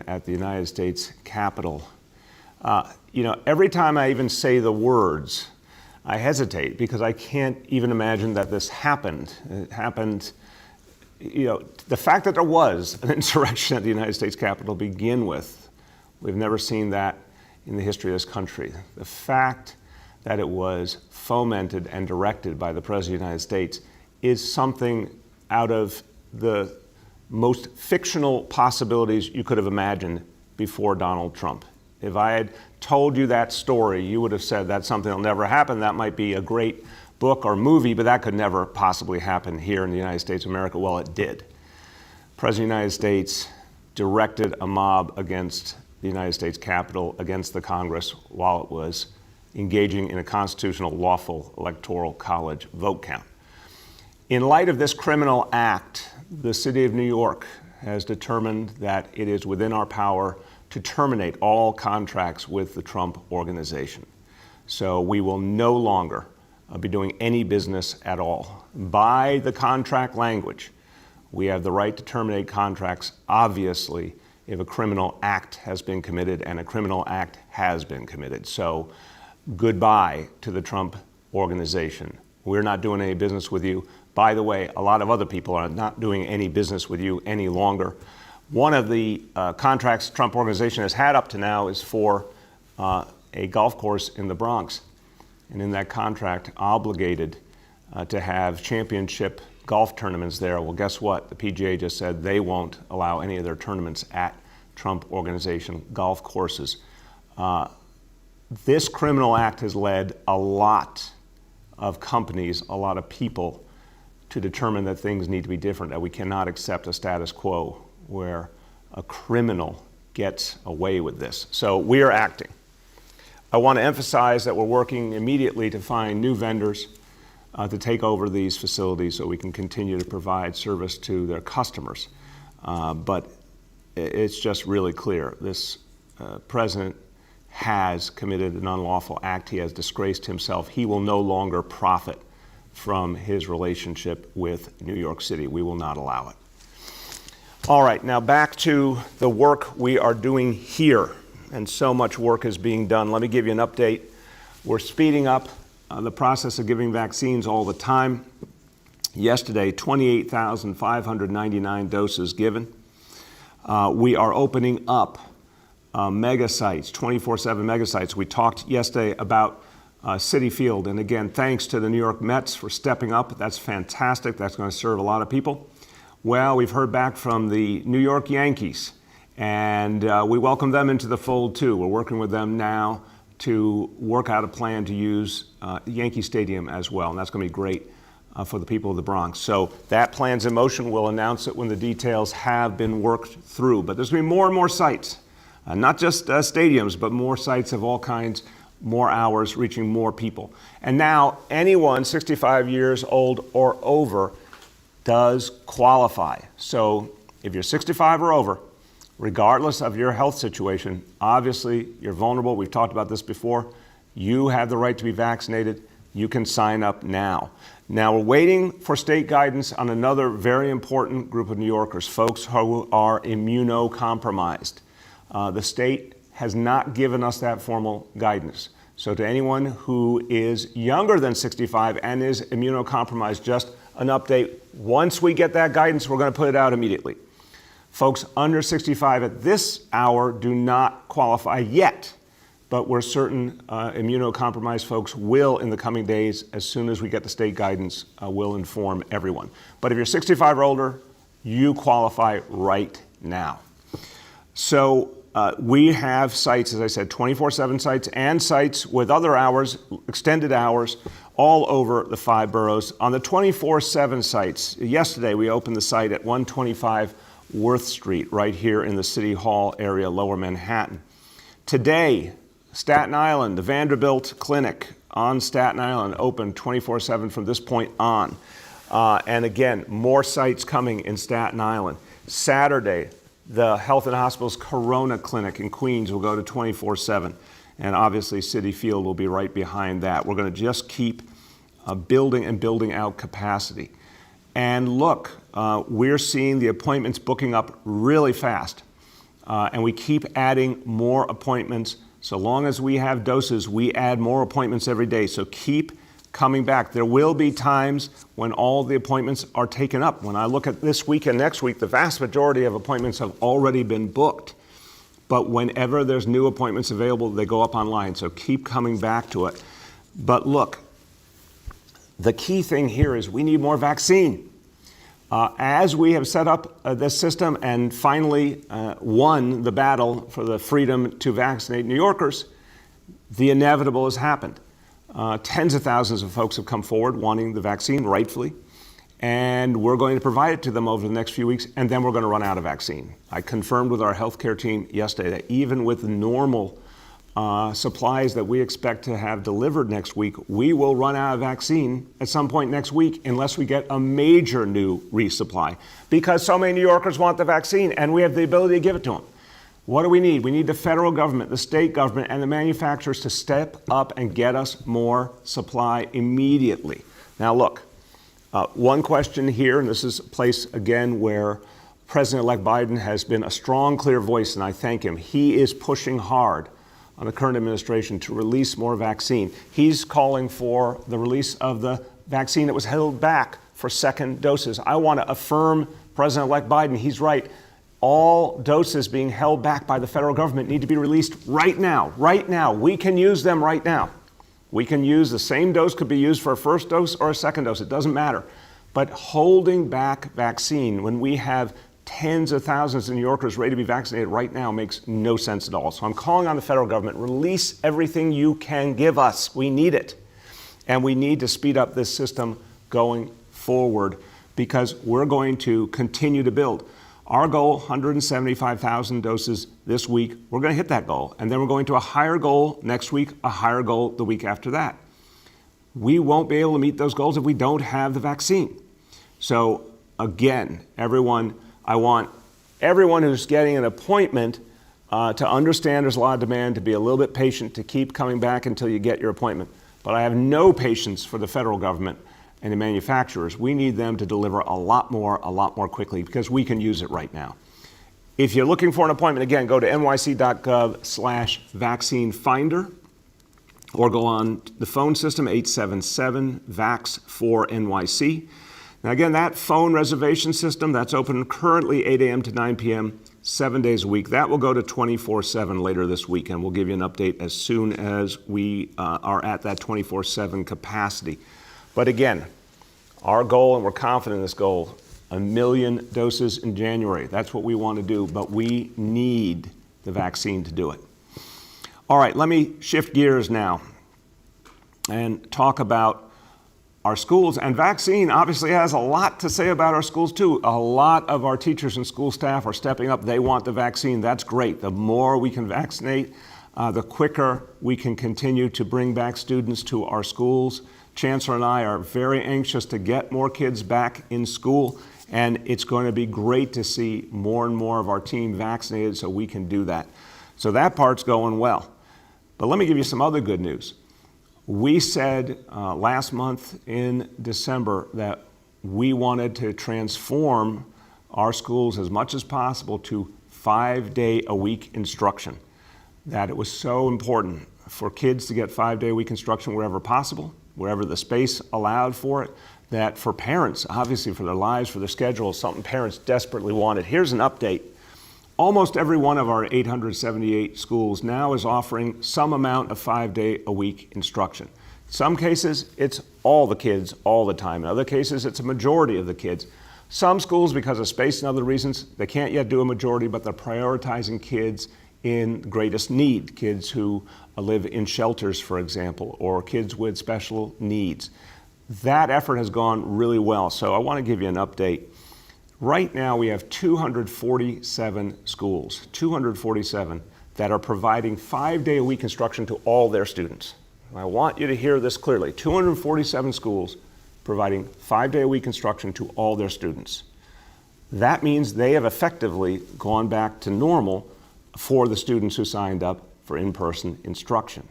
At the United States Capitol. Every time I even say the words, I hesitate because I can't even imagine that this happened. It happened, the fact that there was an insurrection at the United States Capitol to begin with, we've never seen that in the history of this country. The fact that it was fomented and directed by the President of the United States is something out of the most fictional possibilities you could have imagined before Donald Trump. If I had told you that story, you would have said that's something that'll never happen. That might be a great book or movie, but that could never possibly happen here in the United States of America. Well, it did. The President of the United States directed a mob against the United States Capitol, against the Congress, while it was engaging in a constitutional, lawful electoral college vote count. In light of this criminal act, the city of New York has determined that it is within our power to terminate all contracts with the Trump organization. So we will no longer be doing any business at all. By the contract language, we have the right to terminate contracts, obviously, if a criminal act has been committed, and a criminal act has been committed. So goodbye to the Trump organization. We're not doing any business with you. By the way, a lot of other people are not doing any business with you any longer. One of the contracts the Trump organization has had up to now is for a golf course in the Bronx. And in that contract, obligated to have championship golf tournaments there. Well, guess what? The PGA just said they won't allow any of their tournaments at Trump organization golf courses. This criminal act has led a lot of companies, a lot of people, to determine that things need to be different, that we cannot accept a status quo where a criminal gets away with this. So we are acting. I want to emphasize that we're working immediately to find new vendors to take over these facilities so we can continue to provide service to their customers. But it's just really clear. This president has committed an unlawful act. He has disgraced himself. He will no longer profit from his relationship with New York City. We will not allow it. All right, now back to the work we are doing here, and so much work is being done. Let me give you an update. We're speeding up the process of giving vaccines all the time. Yesterday, 28,599 doses given. We are opening up mega sites, 24/7 mega sites. We talked yesterday about Citi Field. And again, thanks to the New York Mets for stepping up. That's fantastic. That's going to serve a lot of people. Well, we've heard back from the New York Yankees, and we welcome them into the fold too. We're working with them now to work out a plan to use Yankee Stadium as well. And that's going to be great for the people of the Bronx. So that plan's in motion. We'll announce it when the details have been worked through. But there's going to be more and more sites, not just stadiums, but more sites of all kinds, more hours, reaching more people. And now anyone 65 years old or over does qualify. So if you're 65 or over, regardless of your health situation, obviously you're vulnerable. We've talked about this before. You have the right to be vaccinated. You can sign up now. Now we're waiting for state guidance on another very important group of New Yorkers, folks who are immunocompromised. The state has not given us that formal guidance. So to anyone who is younger than 65 and is immunocompromised, just an update. Once we get that guidance, we're going to put it out immediately. Folks under 65 at this hour do not qualify yet, but we're certain immunocompromised folks will in the coming days, as soon as we get the state guidance, will inform everyone. But if you're 65 or older, you qualify right now. So we have sites, as I said, 24/7 sites and sites with other hours, extended hours, all over the 5 boroughs. On the 24/7 sites, yesterday we opened the site at 125 Worth Street, right here in the City Hall area, Lower Manhattan. Today, Staten Island, the Vanderbilt Clinic on Staten Island, open 24/7 from this point on. And again, more sites coming in Staten Island. Saturday, the Health and Hospitals Corona Clinic in Queens will go to 24/7. And obviously, Citi Field will be right behind that. We're going to just keep building and building out capacity. And look, we're seeing the appointments booking up really fast. and we keep adding more appointments. So long as we have doses, we add more appointments every day. So keep coming back. There will be times when all the appointments are taken up. When I look at this week and next week, the vast majority of appointments have already been booked. But whenever there's new appointments available, they go up online. So keep coming back to it. But look, the key thing here is we need more vaccine. As we have set up this system and finally won the battle for the freedom to vaccinate New Yorkers, the inevitable has happened. Tens of thousands of folks have come forward wanting the vaccine, rightfully, and we're going to provide it to them over the next few weeks, and then we're going to run out of vaccine. I confirmed with our healthcare team yesterday that even with normal supplies that we expect to have delivered next week, we will run out of vaccine at some point next week unless we get a major new resupply, because so many New Yorkers want the vaccine and we have the ability to give it to them. What do we need? We need the federal government, the state government, and the manufacturers to step up and get us more supply immediately. Now look, one question here, and this is a place again where President-elect Biden has been a strong, clear voice, and I thank him. He is pushing hard on the current administration to release more vaccine. He's calling for the release of the vaccine that was held back for second doses. I want to affirm President-elect Biden. He's right. All doses being held back by the federal government need to be released right now. Right now. We can use them right now. We can use the same dose, could be used for a first dose or a second dose. It doesn't matter. But holding back vaccine when we have tens of thousands of New Yorkers ready to be vaccinated right now makes no sense at all. So I'm calling on the federal government, release everything you can give us. We need it. And we need to speed up this system going forward because we're going to continue to build. Our goal, 175,000 doses this week, we're going to hit that goal. And then we're going to a higher goal next week, a higher goal the week after that. We won't be able to meet those goals if we don't have the vaccine. So again, I want everyone who's getting an appointment to understand there's a lot of demand, to be a little bit patient, to keep coming back until you get your appointment. But I have no patience for the federal government and the manufacturers. We need them to deliver a lot more quickly because we can use it right now. If you're looking for an appointment, again, go to nyc.gov/vaccine finder or go on the phone system, 877-VAX4NYC. Now again, that phone reservation system, that's open currently 8 a.m. to 9 p.m., 7 days a week. That will go to 24/7 later this week, and we'll give you an update as soon as we are at that 24/7 capacity. But again, our goal, and we're confident in this goal, 1 million doses in January. That's what we want to do, but we need the vaccine to do it. All right, let me shift gears now and talk about our schools. And vaccine obviously has a lot to say about our schools too. A lot of our teachers and school staff are stepping up. They want the vaccine. That's great. The more we can vaccinate, the quicker we can continue to bring back students to our schools. Chancellor and I are very anxious to get more kids back in school, and it's going to be great to see more and more of our team vaccinated so we can do that. So that part's going well. But let me give you some other good news. We said last month in December that we wanted to transform our schools as much as possible to 5-day-a-week instruction, that it was so important for kids to get 5-day-a-week instruction wherever possible, wherever the space allowed for it, that for parents, obviously for their lives, for their schedule, something parents desperately wanted. Here's an update. Almost every one of our 878 schools now is offering some amount of 5-day-a-week instruction. In some cases, it's all the kids all the time. In other cases, it's a majority of the kids. Some schools, because of space and other reasons, they can't yet do a majority, but they're prioritizing kids in greatest need, kids who live in shelters, for example, or kids with special needs. That effort has gone really well, so I want to give you an update. Right now, we have 247 schools, 247, that are providing 5-day-a-week instruction to all their students. I want you to hear this clearly. 247 schools providing 5-day-a-week instruction to all their students. That means they have effectively gone back to normal for the students who signed up for in-person instruction.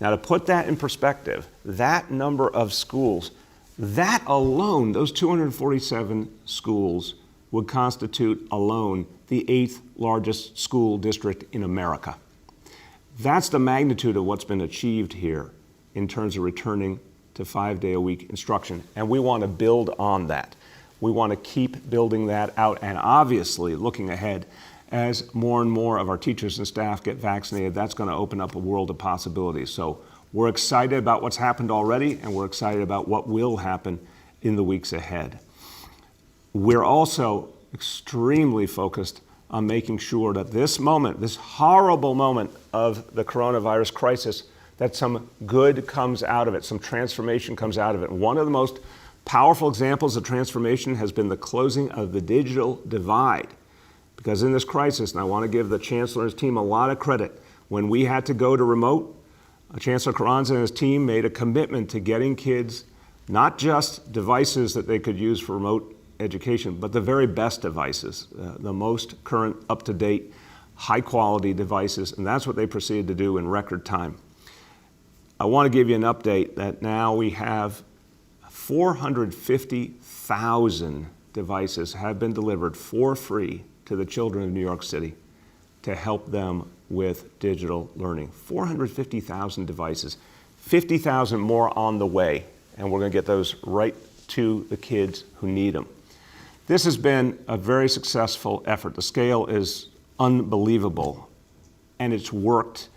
Now, to put that in perspective, that number of schools, that alone, those 247 schools, would constitute alone the 8th largest school district in America. That's the magnitude of what's been achieved here in terms of returning to 5-day-a-week instruction, and we want to build on that. We want to keep building that out, and obviously, looking ahead, as more and more of our teachers and staff get vaccinated, that's going to open up a world of possibilities. So we're excited about what's happened already, and we're excited about what will happen in the weeks ahead. We're also extremely focused on making sure that this moment, this horrible moment of the coronavirus crisis, that some good comes out of it, some transformation comes out of it. One of the most powerful examples of transformation has been the closing of the digital divide. Because in this crisis, and I want to give the Chancellor and his team a lot of credit, when we had to go to remote, Chancellor Carranza and his team made a commitment to getting kids not just devices that they could use for remote education, but the very best devices, the most current, up-to-date, high-quality devices, and that's what they proceeded to do in record time. I want to give you an update that now we have 450,000 devices have been delivered for free to the children of New York City to help them with digital learning. 450,000 devices, 50,000 more on the way, and we're going to get those right to the kids who need them. This has been a very successful effort. The scale is unbelievable, and it's worked,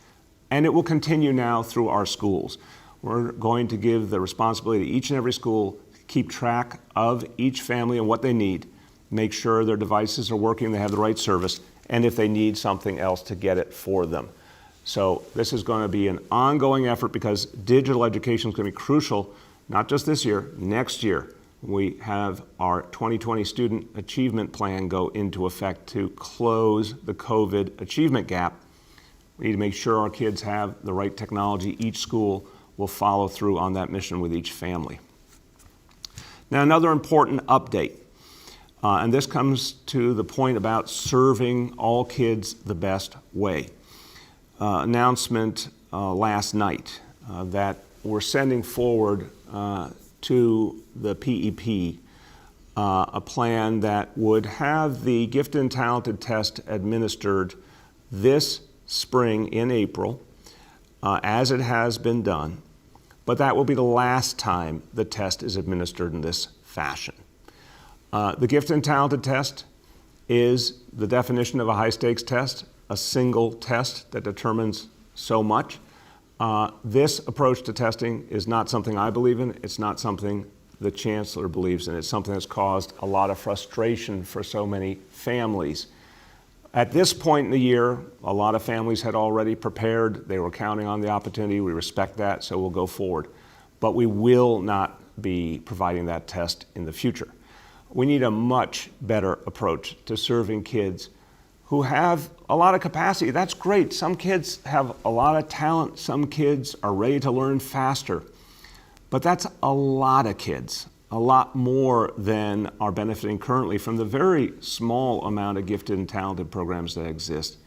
and it will continue now through our schools. We're going to give the responsibility to each and every school to keep track of each family and what they need, make sure their devices are working, they have the right service, and if they need something else, to get it for them. So this is going to be an ongoing effort because digital education is going to be crucial, not just this year, next year. We have our 2020 Student Achievement Plan go into effect to close the COVID achievement gap. We need to make sure our kids have the right technology. Each school will follow through on that mission with each family. Now, another important update, and this comes to the point about serving all kids the best way. Announcement last night that we're sending forward to the PEP a plan that would have the gifted and talented test administered this spring in April, as it has been done, but that will be the last time the test is administered in this fashion. The gifted and talented test is the definition of a high-stakes test, a single test that determines so much. This approach to testing is not something I believe in. It's not something the Chancellor believes in. It's something that's caused a lot of frustration for so many families. At this point in the year, a lot of families had already prepared. They were counting on the opportunity. We respect that, so we'll go forward. But we will not be providing that test in the future. We need a much better approach to serving kids who have a lot of capacity. That's great. Some kids have a lot of talent. Some kids are ready to learn faster. But that's a lot of kids, a lot more than are benefiting currently from the very small amount of gifted and talented programs that exist.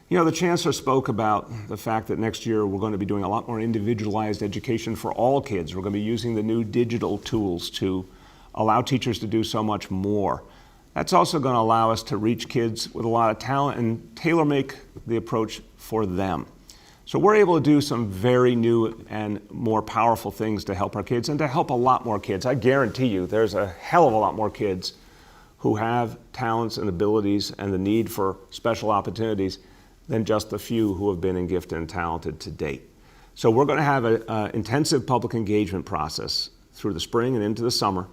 You know, the Chancellor spoke about the fact that next year we're going to be doing a lot more individualized education for all kids. We're going to be using the new digital tools to allow teachers to do so much more. That's also going to allow us to reach kids with a lot of talent and tailor-make the approach for them. So we're able to do some very new and more powerful things to help our kids and to help a lot more kids. I guarantee you there's a hell of a lot more kids who have talents and abilities and the need for special opportunities than just the few who have been in gifted and talented to date. So we're going to have an intensive public engagement process through the spring and into the summer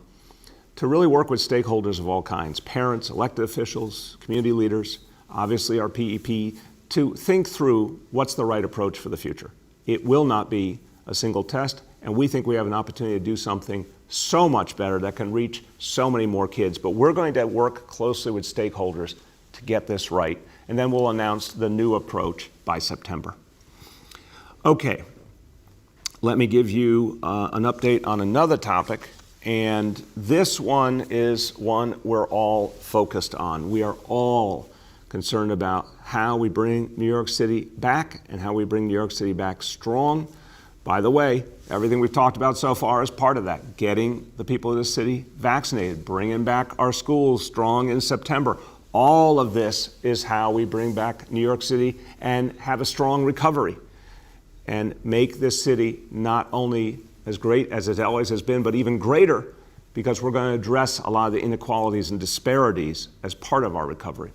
to really work with stakeholders of all kinds, parents, elected officials, community leaders, obviously our PEP, to think through what's the right approach for the future. It will not be a single test, and we think we have an opportunity to do something so much better that can reach so many more kids. But we're going to work closely with stakeholders to get this right, and then we'll announce the new approach by September. Okay, let me give you an update on another topic, and this one is one we're all focused on. We are all concerned about how we bring New York City back and how we bring New York City back strong By the way, everything we've talked about so far is part of that. Getting the people of the city vaccinated, bringing back our schools strong in September. All of this is how we bring back New York City and have a strong recovery and make this city not only as great as it always has been, but even greater, because we're going to address a lot of the inequalities and disparities as part of our recovery.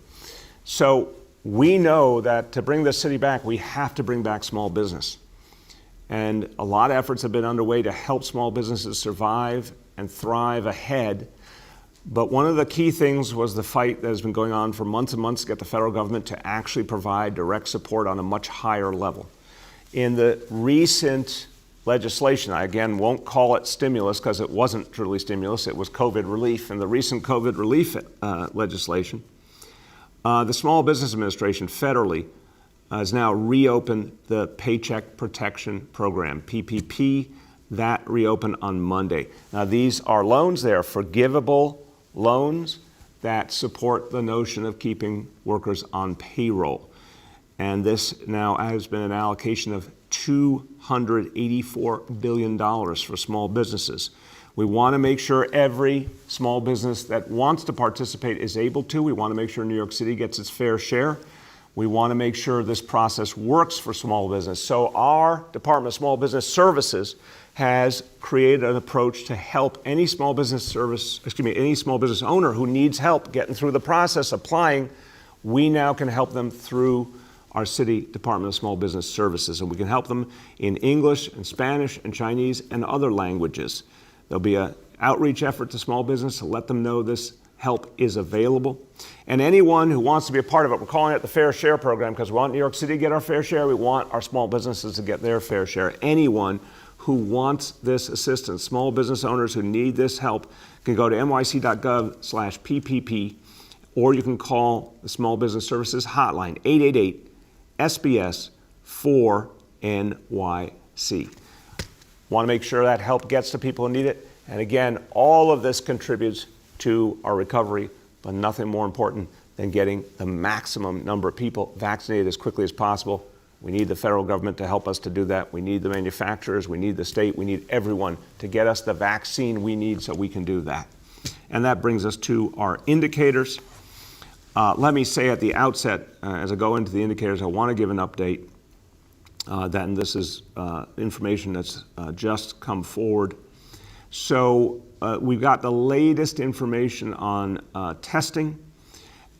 So we know that to bring this city back, we have to bring back small business. And a lot of efforts have been underway to help small businesses survive and thrive ahead. But one of the key things was the fight that has been going on for months and months to get the federal government to actually provide direct support on a much higher level. In the recent legislation, I again won't call it stimulus because it wasn't truly stimulus, it was COVID relief. In the recent COVID relief legislation, the Small Business Administration federally has now reopened the Paycheck Protection Program, PPP. That reopened on Monday. Now these are loans, they are forgivable loans that support the notion of keeping workers on payroll. And this now has been an allocation of $284 billion for small businesses. We want to make sure every small business that wants to participate is able to. We want to make sure New York City gets its fair share. We want to make sure this process works for small business. So our Department of Small Business Services has created an approach to help any small business any small business owner who needs help getting through the process, applying. We now can help them through our City Department of Small Business Services, and we can help them in English and Spanish and Chinese and other languages. There'll be an outreach effort to small business to let them know this help is available. And anyone who wants to be a part of it, we're calling it the Fair Share Program because we want New York City to get our fair share. We want our small businesses to get their fair share. Anyone who wants this assistance, small business owners who need this help, can go to nyc.gov/PPP, or you can call the Small Business Services Hotline, 888-SBS-4NYC. Want to make sure that help gets to people who need it. And again, all of this contributes to our recovery, but nothing more important than getting the maximum number of people vaccinated as quickly as possible. We need the federal government to help us to do that. We need the manufacturers, we need the state, we need everyone to get us the vaccine we need so we can do that. And that brings us to our indicators. Let me say at the outset, as I go into the indicators, I want to give an update. And this is information that's just come forward. So we've got the latest information on testing,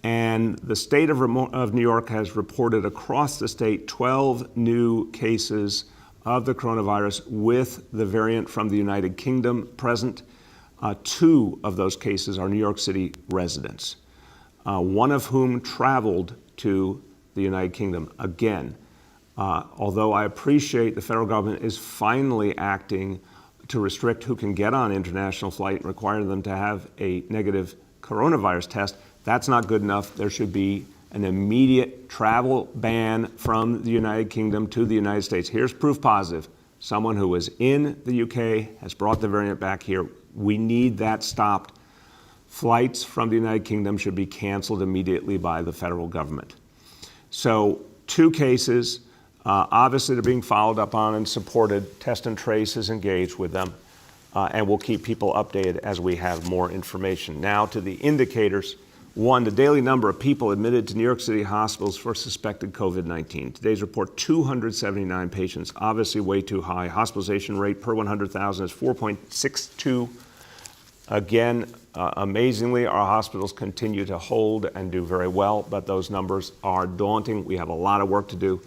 and the state of New York has reported across the state 12 new cases of the coronavirus with the variant from the United Kingdom present. 2 of those cases are New York City residents, one of whom traveled to the United Kingdom. Again, although I appreciate the federal government is finally acting to restrict who can get on international flight and require them to have a negative coronavirus test, that's not good enough. There should be an immediate travel ban from the United Kingdom to the United States. Here's proof positive. Someone who was in the UK has brought the variant back here. We need that stopped. Flights from the United Kingdom should be canceled immediately by the federal government. So 2 cases. Obviously, they're being followed up on and supported. Test and Trace is engaged with them, and we'll keep people updated as we have more information. Now to the indicators. 1, the daily number of people admitted to New York City hospitals for suspected COVID-19. Today's report, 279 patients, obviously way too high. Hospitalization rate per 100,000 is 4.62. Again, amazingly, our hospitals continue to hold and do very well, but those numbers are daunting. We have a lot of work to do.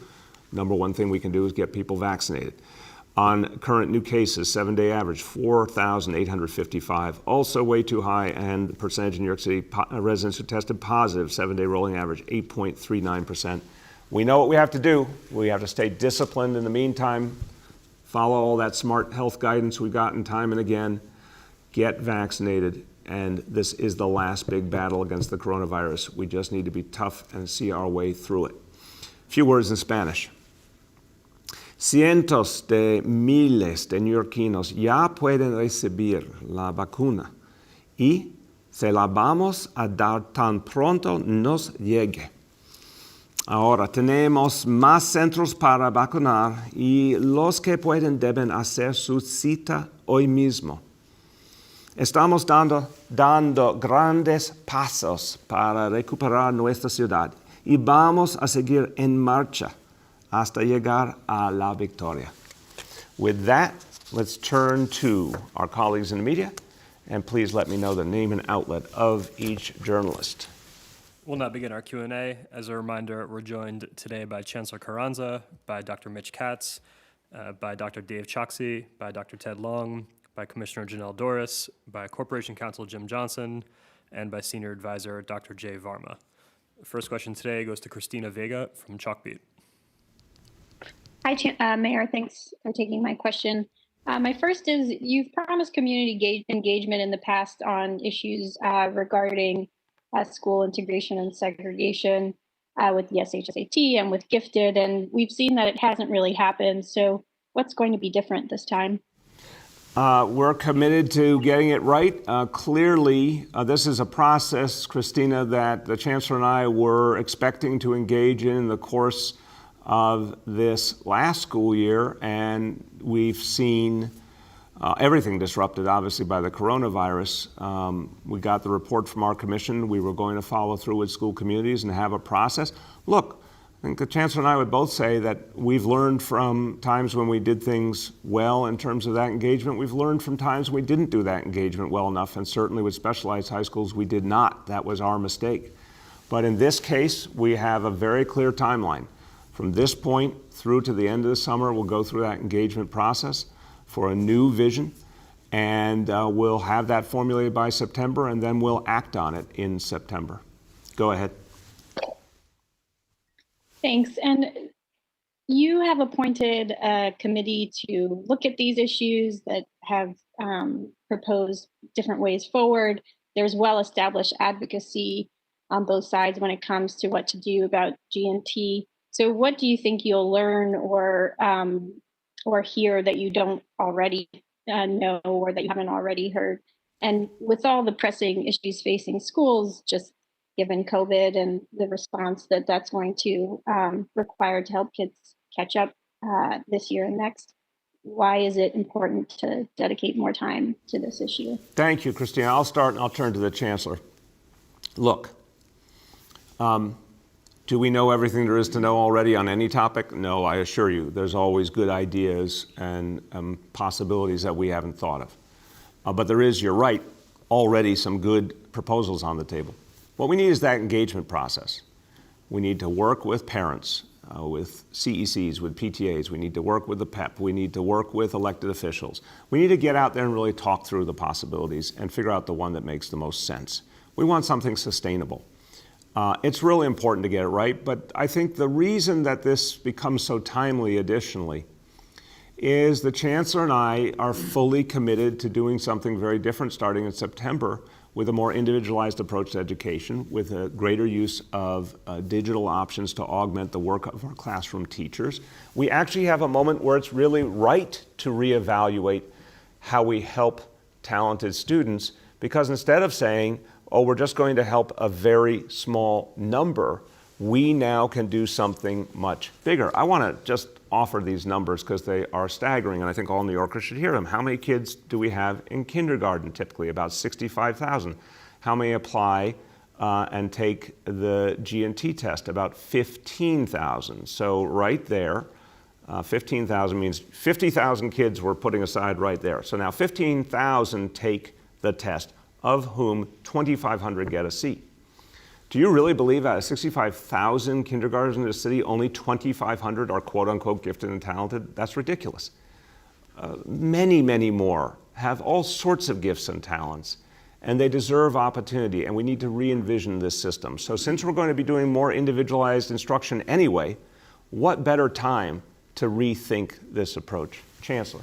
Number one thing we can do is get people vaccinated. On current new cases, 7-day average, 4,855, also way too high, and the percentage in New York City residents who tested positive, 7-day rolling average, 8.39%. We know what we have to do. We have to stay disciplined in the meantime, follow all that smart health guidance we've gotten time and again, get vaccinated, and this is the last big battle against the coronavirus. We just need to be tough and see our way through it. A few words in Spanish. Cientos de miles de neoyorquinos ya pueden recibir la vacuna y se la vamos a dar tan pronto nos llegue. Ahora tenemos más centros para vacunar y los que pueden deben hacer su cita hoy mismo. Estamos dando grandes pasos para recuperar nuestra ciudad y vamos a seguir en marcha hasta llegar a la victoria. With that, let's turn to our colleagues in the media, and please let me know the name and outlet of each journalist. We'll now begin our Q&A. As a reminder, we're joined today by Chancellor Carranza, by Dr. Mitch Katz, by Dr. Dave Choksi, by Dr. Ted Long, by Commissioner Janelle Doris, by Corporation Counsel Jim Johnson, and by Senior Advisor Dr. Jay Varma. The first question today goes to Christina Vega from Chalkbeat. Hi, Mayor. Thanks for taking my question. My first is, you've promised community engagement in the past on issues regarding school integration and segregation with the SHSAT and with gifted, and we've seen that it hasn't really happened. So what's going to be different this time? We're committed to getting it right. Clearly, this is a process, Christina, that the Chancellor and I were expecting to engage in the course of this last school year, and we've seen everything disrupted, obviously, by the coronavirus. We got the report from our commission. We were going to follow through with school communities and have a process. Look, I think the Chancellor and I would both say that we've learned from times when we did things well in terms of that engagement. We've learned from times we didn't do that engagement well enough, and certainly with specialized high schools, we did not. That was our mistake. But in this case, we have a very clear timeline. From this point through to the end of the summer, we'll go through that engagement process for a new vision, and we'll have that formulated by September, and then we'll act on it in September. Go ahead. Thanks. And you have appointed a committee to look at these issues that have proposed different ways forward. There's well-established advocacy on both sides when it comes to what to do about G&T. So what do you think you'll learn or hear that you don't already know or that you haven't already heard? And with all the pressing issues facing schools, just given COVID and the response that that's going to require to help kids catch up this year and next, why is it important to dedicate more time to this issue? Thank you, Christina. I'll start and I'll turn to the Chancellor. Look, do we know everything there is to know already on any topic? No, I assure you, there's always good ideas and possibilities that we haven't thought of. But there is, you're right, already some good proposals on the table. What we need is that engagement process. We need to work with parents, with CECs, with PTAs. We need to work with the PEP. We need to work with elected officials. We need to get out there and really talk through the possibilities and figure out the one that makes the most sense. We want something sustainable. It's really important to get it right, but I think the reason that this becomes so timely additionally is the Chancellor and I are fully committed to doing something very different starting in September with a more individualized approach to education, with a greater use of digital options to augment the work of our classroom teachers. We actually have a moment where it's really right to reevaluate how we help talented students, because instead of saying, oh, we're just going to help a very small number, we now can do something much bigger. I want to just offer these numbers because they are staggering, and I think all New Yorkers should hear them. How many kids do we have in kindergarten? Typically about 65,000. How many apply and take the G&T test? About 15,000. So right there, 15,000 means 50,000 kids we're putting aside right there. So now 15,000 take the test, of whom 2,500 get a seat. Do you really believe out of 65,000 kindergartens in the city, only 2,500 are quote-unquote gifted and talented? That's ridiculous. Many, many more have all sorts of gifts and talents, and they deserve opportunity, and we need to re-envision this system. So since we're going to be doing more individualized instruction anyway, what better time to rethink this approach? Chancellor.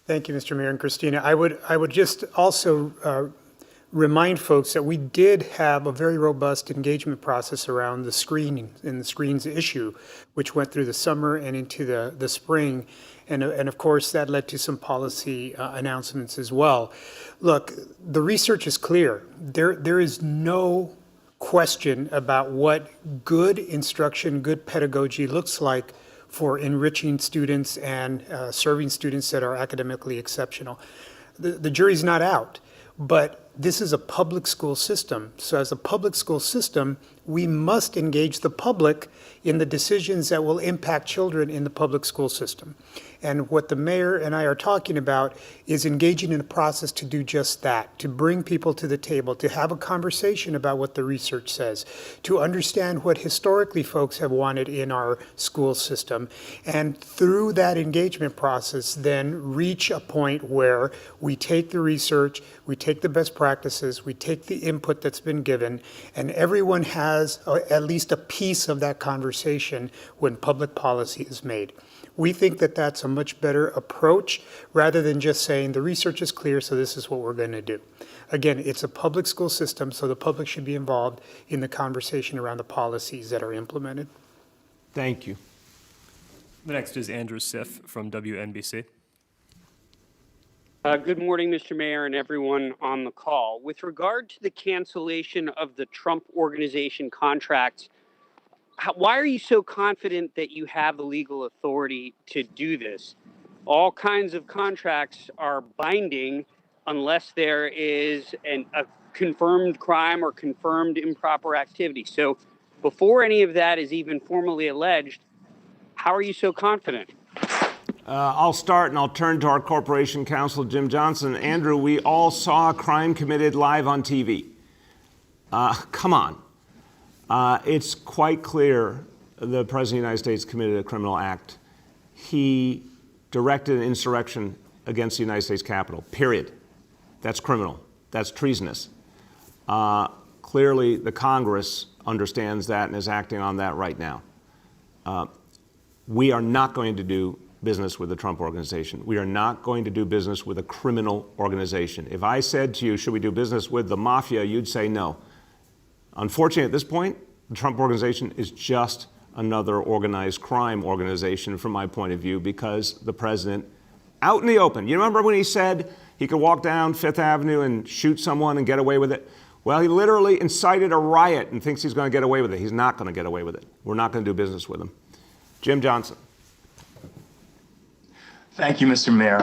Thank you, Mr. Mayor and Christina. I would just also remind folks that we did have a very robust engagement process around the screening and the screens issue, which went through the summer and into the spring. And of course, that led to some policy announcements as well. Look, the research is clear. There is no question about what good instruction, good pedagogy looks like for enriching students and serving students that are academically exceptional. The jury's not out, but this is a public school system. So as a public school system, we must engage the public in the decisions that will impact children in the public school system. And what the mayor and I are talking about is engaging in a process to do just that, to bring people to the table, to have a conversation about what the research says, to understand what historically folks have wanted in our school system, and through that engagement process, then reach a point where we take the research, we take the best practices, we take the input that's been given, and everyone has at least a piece of that conversation when public policy is made. We think that that's a much better approach rather than just saying the research is clear, so this is what we're going to do. Again, it's a public school system, so the public should be involved in the conversation around the policies that are implemented. Thank you. The next is Andrew Siff from WNBC. Good morning, Mr. Mayor, and everyone on the call. With regard to the cancellation of the Trump Organization contracts, why are you so confident that you have the legal authority to do this? All kinds of contracts are binding unless there is a confirmed crime or confirmed improper activity. So before any of that is even formally alleged, how are you so confident? I'll start and I'll turn to our corporation counsel, Jim Johnson. Andrew, we all saw a crime committed live on TV. Come on. It's quite clear the President of the United States committed a criminal act. He directed an insurrection against the United States Capitol, period. That's criminal. That's treasonous. Clearly, the Congress understands that and is acting on that right now. We are not going to do business with the Trump Organization. We are not going to do business with a criminal organization. If I said to you, should we do business with the mafia, you'd say no. Unfortunately, at this point, the Trump Organization is just another organized crime organization from my point of view because the president, out in the open, you remember when he said he could walk down Fifth Avenue and shoot someone and get away with it? Well, he literally incited a riot and thinks he's going to get away with it. He's not going to get away with it. We're not going to do business with him. Jim Johnson. Thank you, Mr. Mayor.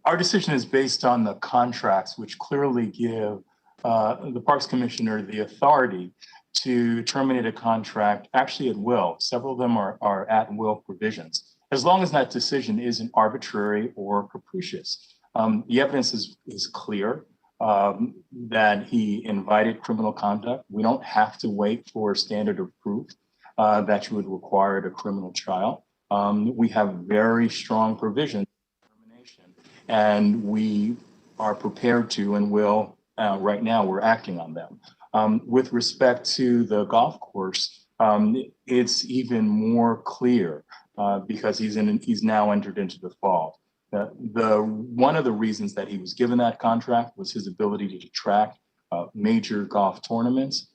Our decision is based on the contracts, which clearly give the Parks Commissioner the authority to terminate a contract actually at will. Several of them are at will provisions, as long as that decision isn't arbitrary or capricious. The evidence is clear that he invited criminal conduct. We don't have to wait for a standard of proof that you would require at a criminal trial. We have very strong provisions for termination, and we are prepared to and will. Right now, we're acting on them. With respect to the golf course, it's even more clear because he's now entered into default. One of the reasons that he was given that contract was his ability to track major golf tournaments.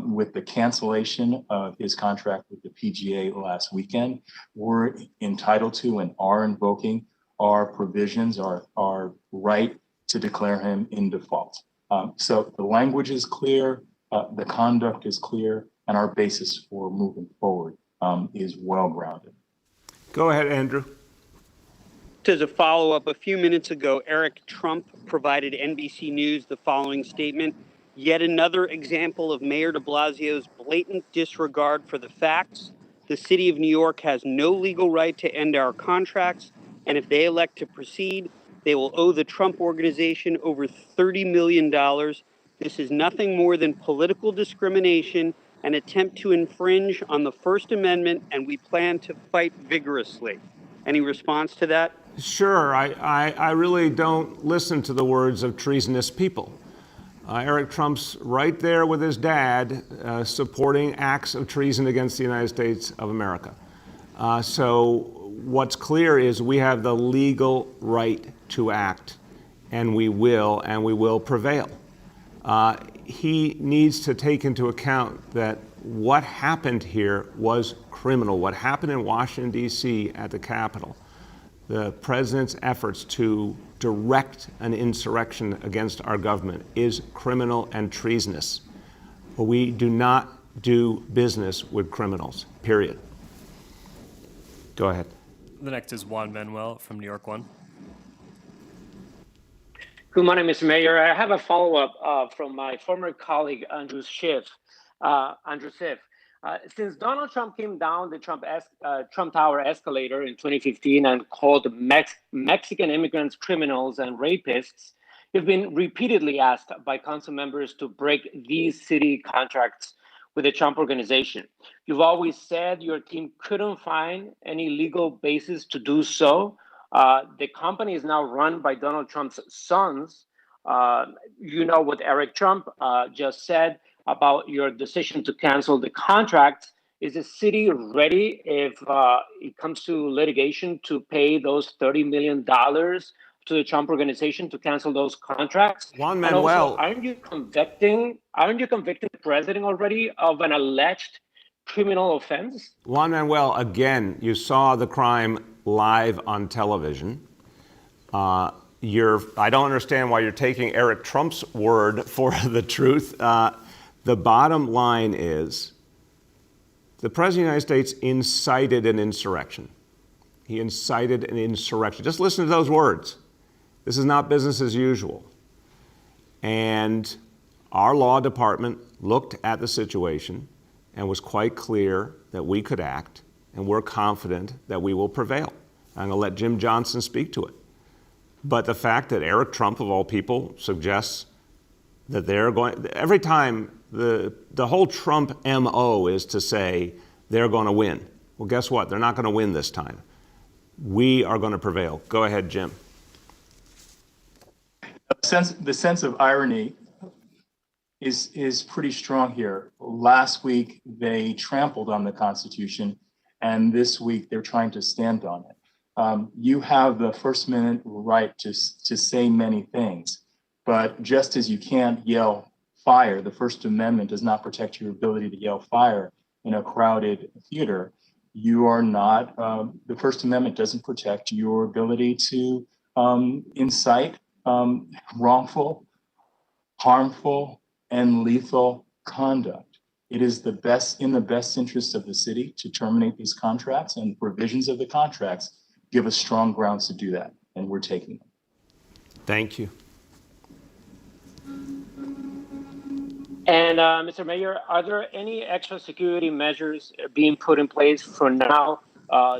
With the cancellation of his contract with the PGA last weekend, we're entitled to and are invoking our provisions, our right to declare him in default. So the language is clear, the conduct is clear, and our basis for moving forward is well-grounded. Go ahead, Andrew. As a follow-up, a few minutes ago, Eric Trump provided NBC News the following statement: yet another example of Mayor de Blasio's blatant disregard for the facts. The city of New York has no legal right to end our contracts, and if they elect to proceed, they will owe the Trump Organization over $30 million. This is nothing more than political discrimination, an attempt to infringe on the First Amendment, and we plan to fight vigorously. Any response to that? Sure. I really don't listen to the words of treasonous people. Eric Trump's right there with his dad supporting acts of treason against the United States of America. So what's clear is we have the legal right to act, and we will prevail. He needs to take into account that what happened here was criminal. What happened in Washington, D.C. at the Capitol, the president's efforts to direct an insurrection against our government is criminal and treasonous. but we do not do business with criminals, period. Go ahead. The next is Juan Manuel from New York One. Good morning, Mr. Mayor. I have a follow-up from my former colleague, Andrew Schiff. Since Donald Trump came down the Trump Tower escalator in 2015 and called Mexican immigrants criminals and rapists, you've been repeatedly asked by council members to break these city contracts with the Trump organization. You've always said your team couldn't find any legal basis to do so. The company is now run by Donald Trump's sons. You know what Eric Trump just said about your decision to cancel the contract. Is the city ready, if it comes to litigation, to pay those $30 million to the Trump organization to cancel those contracts? Juan And also, Manuel. aren't you convicting the president already of an alleged criminal offense? Juan Manuel, again, you saw the crime live on television. I don't understand why you're taking Eric Trump's word for the truth. The bottom line is the President of the United States incited an insurrection. He incited an insurrection. Just listen to those words. This is not business as usual. And our law department looked at the situation and was quite clear that we could act, and we're confident that we will prevail. I'm going to let Jim Johnson speak to it. But the fact that Eric Trump, of all people, suggests that they're going, every time the whole Trump MO is to say they're going to win. Well, guess what? They're not going to win this time. We are going to prevail. Go ahead, Jim. The sense of irony is pretty strong here. Last week, they trampled on the Constitution, and this week they're trying to stand on it. You have the First Amendment right to say many things, but just as you can't yell fire, the First Amendment does not protect your ability to yell fire in a crowded theater. You are not, the First Amendment doesn't protect your ability to incite wrongful, harmful, and lethal conduct. It is in the best interest of the city to terminate these contracts, and provisions of the contracts give us strong grounds to do that, and we're taking them. Thank you. And Mr. Mayor, are there any extra security measures being put in place from now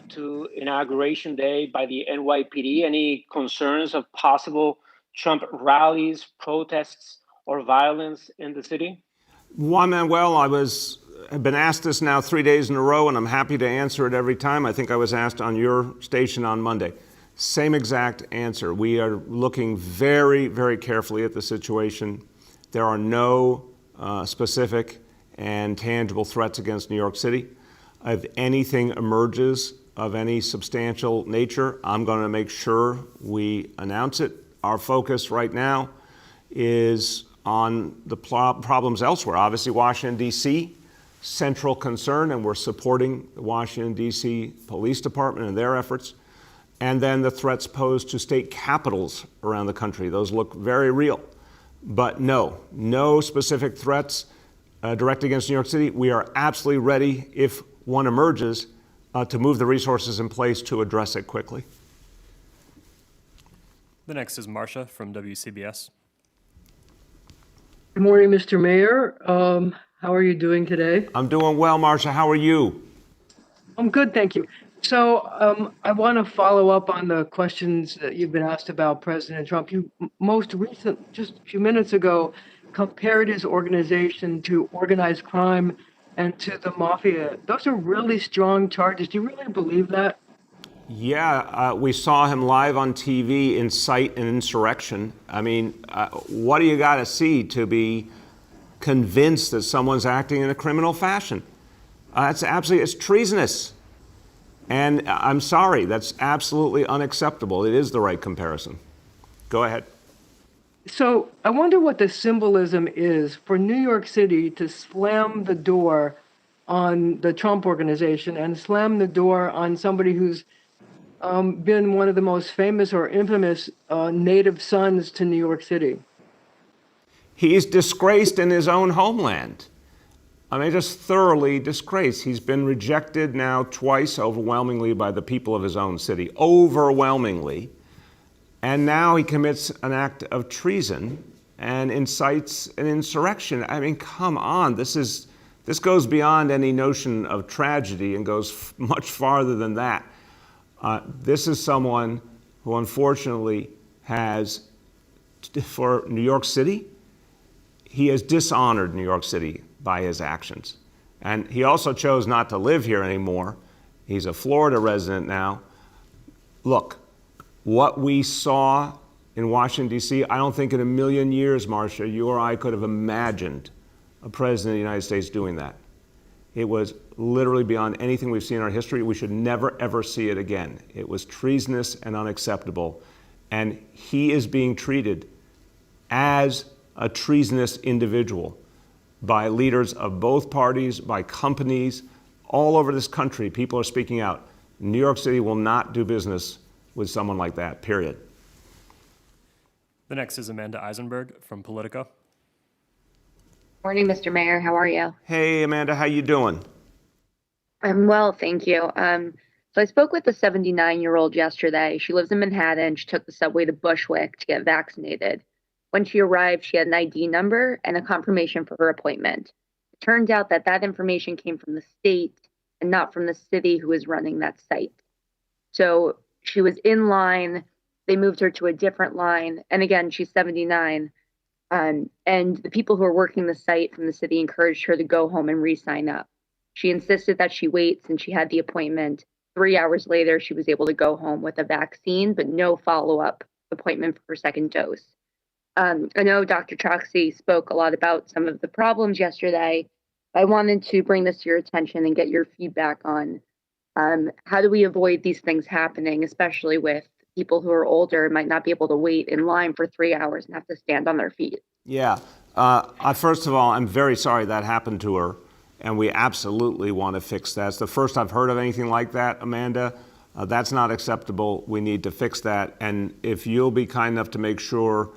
to Inauguration Day by the NYPD? Any concerns of possible Trump rallies, protests, or violence in the city? Juan Manuel, I've been asked this now 3 days in a row, and I'm happy to answer it every time. I think I was asked on your station on Monday. Same exact answer. We are looking very, very carefully at the situation. There are no specific and tangible threats against New York City. If anything emerges of any substantial nature, I'm going to make sure we announce it. Our focus right now is on the problems elsewhere. Obviously, Washington, D.C., central concern, and we're supporting the Washington, D.C. Police Department and their efforts. And then the threats posed to state capitals around the country. Those look very real. But no specific threats directed against New York City. We are absolutely ready, if one emerges, to move the resources in place to address it quickly. The next is Marcia from WCBS. Good morning, Mr. Mayor. How are you doing today? I'm doing well, Marcia. How are you? I'm good, thank you. So I want to follow up on the questions that you've been asked about President Trump. You just a few minutes ago, compared his organization to organized crime and to the mafia. Those are really strong charges. Do you really believe that? Yeah, we saw him live on TV incite an insurrection. I mean, what do you got to see to be convinced that someone's acting in a criminal fashion? It's treasonous. And I'm sorry, that's absolutely unacceptable. It is the right comparison. Go ahead. So I wonder what the symbolism is for New York City to slam the door on the Trump organization and slam the door on somebody who's been one of the most famous or infamous native sons to New York City. He's disgraced in his own homeland. I mean, just thoroughly disgraced. He's been rejected now twice overwhelmingly by the people of his own city, overwhelmingly. And now he commits an act of treason and incites an insurrection. I mean, come on, this goes beyond any notion of tragedy and goes much farther than that. This is someone who unfortunately has, for New York City, he has dishonored New York City by his actions. And he also chose not to live here anymore. He's a Florida resident now. Look, what we saw in Washington, D.C., I don't think in a million years, Marcia, you or I could have imagined a president of the United States doing that. It was literally beyond anything we've seen in our history. We should never, ever see it again. It was treasonous and unacceptable. And he is being treated as a treasonous individual by leaders of both parties, by companies all over this country. People are speaking out. New York City will not do business with someone like that, period. The next is Amanda Eisenberg from Politico. Morning, Mr. Mayor. How are you? Hey, Amanda, how you doing? I'm well, thank you. So I spoke with a 79-year-old yesterday. She lives in Manhattan. She took the subway to Bushwick to get vaccinated. When she arrived, she had an ID number and a confirmation for her appointment. It turned out that that information came from the state and not from the city who was running that site. So she was in line. They moved her to a different line. And again, she's 79. And the people who are working the site from the city encouraged her to go home and re-sign up. She insisted that she waits, and she had the appointment. 3 hours later, she was able to go home with a vaccine, but no follow-up appointment for her second dose. I know Dr. Choksi spoke a lot about some of the problems yesterday. I wanted to bring this to your attention and get your feedback on how do we avoid these things happening, especially with people who are older and might not be able to wait in line for 3 hours and have to stand on their feet. Yeah. First of all, I'm very sorry that happened to her, and we absolutely want to fix that. It's the first I've heard of anything like that, Amanda. That's not acceptable. We need to fix that. And if you'll be kind enough to make sure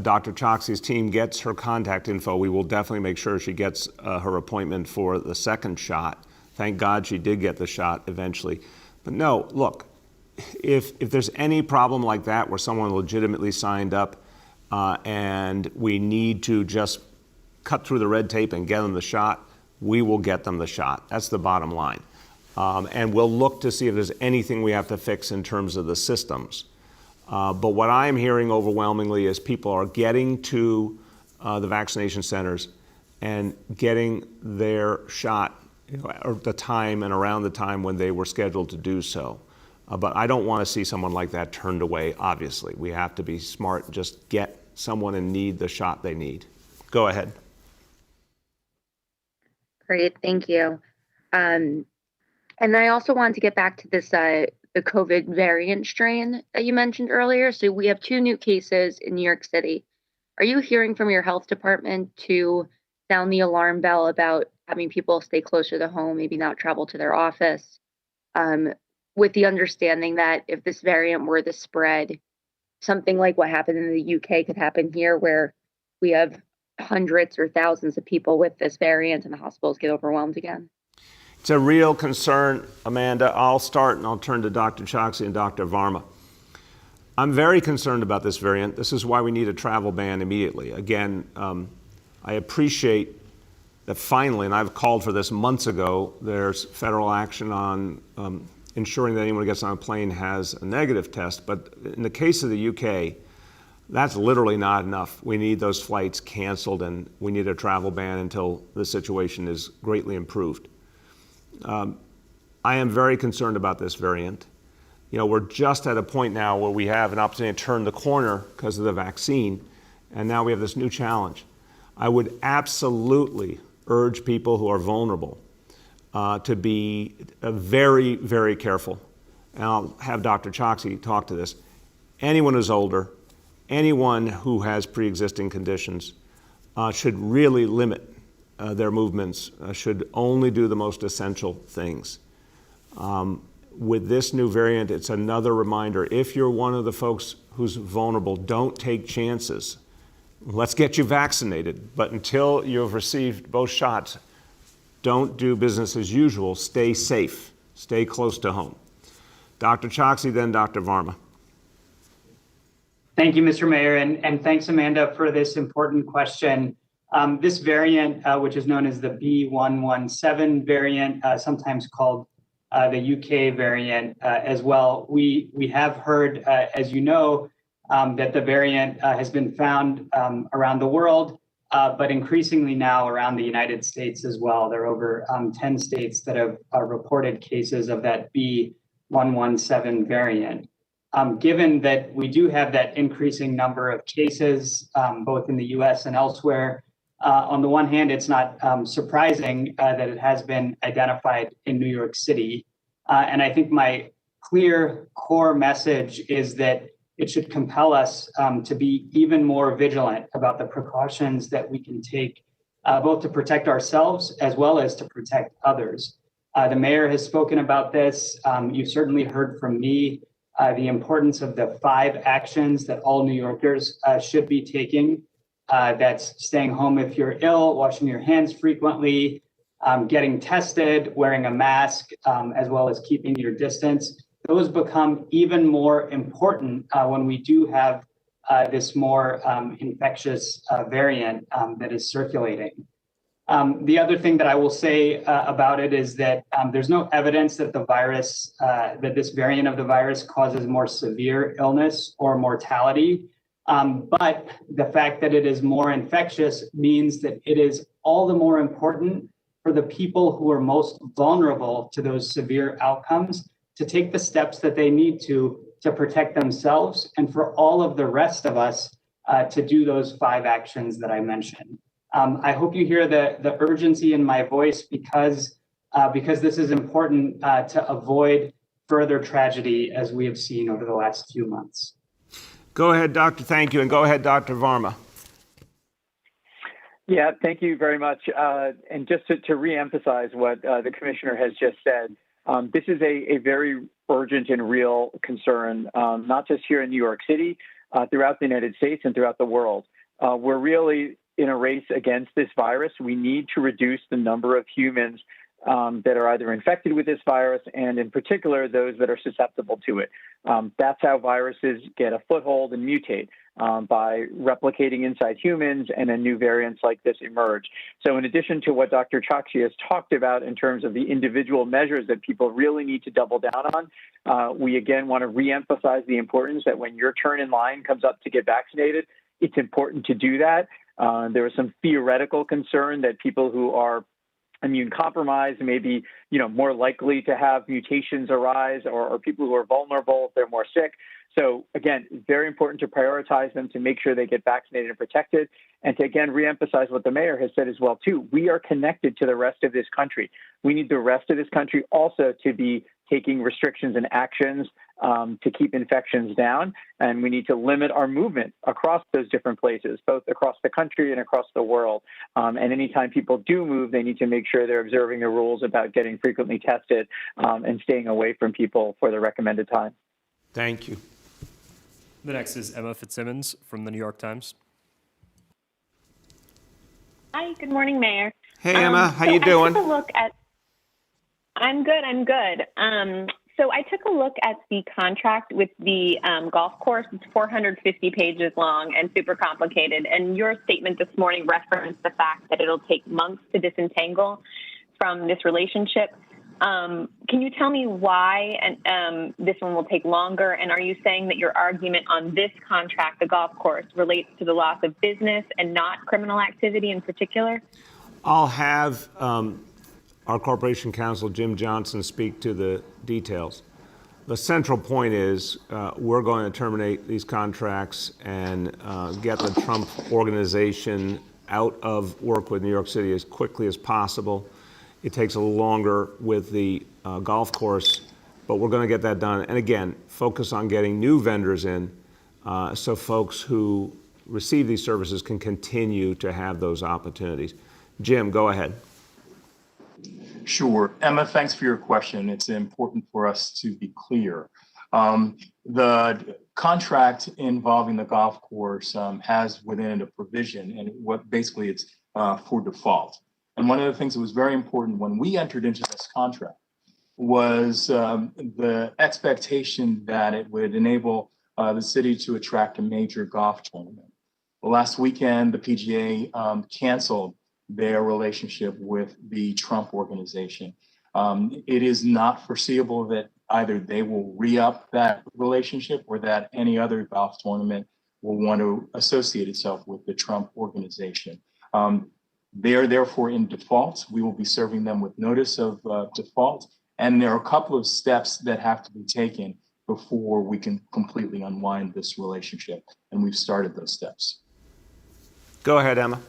Dr. Choksi's team gets her contact info, we will definitely make sure she gets her appointment for the second shot. Thank God she did get the shot eventually. But no, look, if there's any problem like that where someone legitimately signed up and we need to just cut through the red tape and get them the shot, we will get them the shot. That's the bottom line. And we'll look to see if there's anything we have to fix in terms of the systems. But what I'm hearing overwhelmingly is people are getting to the vaccination centers and getting their shot at the time and around the time when they were scheduled to do so. But I don't want to see someone like that turned away, obviously. We have to be smart and just get someone in need the shot they need. Go ahead. Great, thank you. And I also wanted to get back to this the COVID variant strain that you mentioned earlier. So we have 2 new cases in New York City. Are you hearing from your health department to sound the alarm bell about having people stay closer to home, maybe not travel to their office, with the understanding that if this variant were to spread, something like what happened in the UK could happen here, where we have hundreds or thousands of people with this variant and the hospitals get overwhelmed again? It's a real concern, Amanda. I'll start and I'll turn to Dr. Choksi and Dr. Varma. I'm very concerned about this variant. This is why we need a travel ban immediately. Again, I appreciate that finally, and I've called for this months ago, there's federal action on ensuring that anyone who gets on a plane has a negative test. But in the case of the UK, that's literally not enough. We need those flights canceled, and we need a travel ban until the situation is greatly improved. I am very concerned about this variant. You know, we're just at a point now where we have an opportunity to turn the corner because of the vaccine, and now we have this new challenge. I would absolutely urge people who are vulnerable to be very, very careful. And I'll have Dr. Choksi talk to this. Anyone who's older, anyone who has pre-existing conditions should really limit their movements, should only do the most essential things. With this new variant, it's another reminder, if you're one of the folks who's vulnerable, don't take chances. Let's get you vaccinated, but until you've received both shots, Don't do business as usual. Stay safe. Stay close to home. Dr. Choksi, then Dr. Varma. Thank you, Mr. Mayor, and thanks, Amanda, for this important question. This variant, which is known as the B117 variant, sometimes called the UK variant as well, we have heard, as you know, that the variant has been found around the world, but increasingly now around the United States as well. There are over 10 states that have reported cases of that B117 variant. Given that we do have that increasing number of cases, both in the US and elsewhere, on the one hand, it's not surprising that it has been identified in New York City. And I think my clear core message is that it should compel us to be even more vigilant about the precautions that we can take, both to protect ourselves as well as to protect others. The mayor has spoken about this. You've certainly heard from me the importance of the 5 actions that all New Yorkers should be taking. That's staying home if you're ill, washing your hands frequently, getting tested, wearing a mask, as well as keeping your distance. Those become even more important when we do have this more infectious variant that is circulating. The other thing that I will say about it is that there's no evidence that the virus, that this variant of the virus causes more severe illness or mortality. But the fact that it is more infectious means that it is all the more important for the people who are most vulnerable to those severe outcomes to take the steps that they need to protect themselves, and for all of the rest of us to do those 5 actions that I mentioned. I hope you hear the urgency in my voice because this is important to avoid further tragedy as we have seen over the last few months. Go ahead, Doctor. Thank you. And go ahead, Dr. Varma. Yeah, thank you very much. And just to reemphasize what the commissioner has just said, this is a very urgent and real concern, not just here in New York City, throughout the United States and throughout the world. We're really in a race against this virus. We need to reduce the number of humans that are either infected with this virus, and in particular, those that are susceptible to it. That's how viruses get a foothold and mutate, by replicating inside humans, and then new variants like this emerge. So in addition to what Dr. Choksi has talked about in terms of the individual measures that people really need to double down on, we again want to reemphasize the importance that when your turn in line comes up to get vaccinated, it's important to do that. There was some theoretical concern that people who are immune compromised may be, more likely to have mutations arise, or people who are vulnerable if they're more sick. So again, very important to prioritize them to make sure they get vaccinated and protected. And to again reemphasize what the mayor has said as well too, we are connected to the rest of this country. We need the rest of this country also to be taking restrictions and actions to keep infections down. And we need to limit our movement across those different places, both across the country and across the world. And anytime people do move, they need to make sure they're observing the rules about getting frequently tested and staying away from people for the recommended time. Thank you. The next is Emma Fitzsimmons from the New York Times. Hi, good morning, Mayor. Hey, Emma, how you doing? I'm good. So I took a look at the contract with the golf course. It's 450 pages long and super complicated. And your statement this morning referenced the fact that it'll take months to disentangle from this relationship. Can you tell me why this one will take longer? And are you saying that your argument on this contract, the golf course, relates to the loss of business and not criminal activity in particular? I'll have our Corporation Counsel, Jim Johnson, speak to the details. The central point is we're going to terminate these contracts and get the Trump organization out of work with New York City as quickly as possible. It takes a little longer with the golf course, but we're going to get that done. And again, focus on getting new vendors in so folks who receive these services can continue to have those opportunities. Jim, go ahead. Sure. Emma, thanks for your question. It's important for us to be clear. The contract involving the golf course has within it a provision, and what basically it's for default. And one of the things that was very important when we entered into this contract was the expectation that it would enable the city to attract a major golf tournament. Last weekend, the PGA canceled their relationship with the Trump organization. It is not foreseeable that either they will re-up that relationship or that any other golf tournament will want to associate itself with the Trump organization. They are therefore in default. We will be serving them with notice of default. And there are a couple of steps that have to be taken before we can completely unwind this relationship. And we've started those steps. Go ahead, Emma.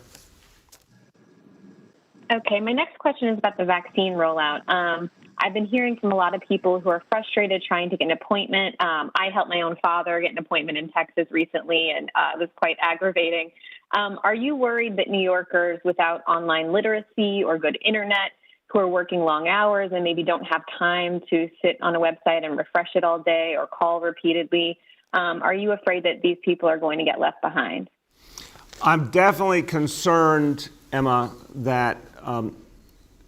Okay, my next question is about the vaccine rollout. I've been hearing from a lot of people who are frustrated trying to get an appointment. I helped my own father get an appointment in Texas recently, and it was quite aggravating. Are you worried that New Yorkers without online literacy or good internet, who are working long hours and maybe don't have time to sit on a website and refresh it all day or call repeatedly, are you afraid that these people are going to get left behind? I'm definitely concerned, Emma, that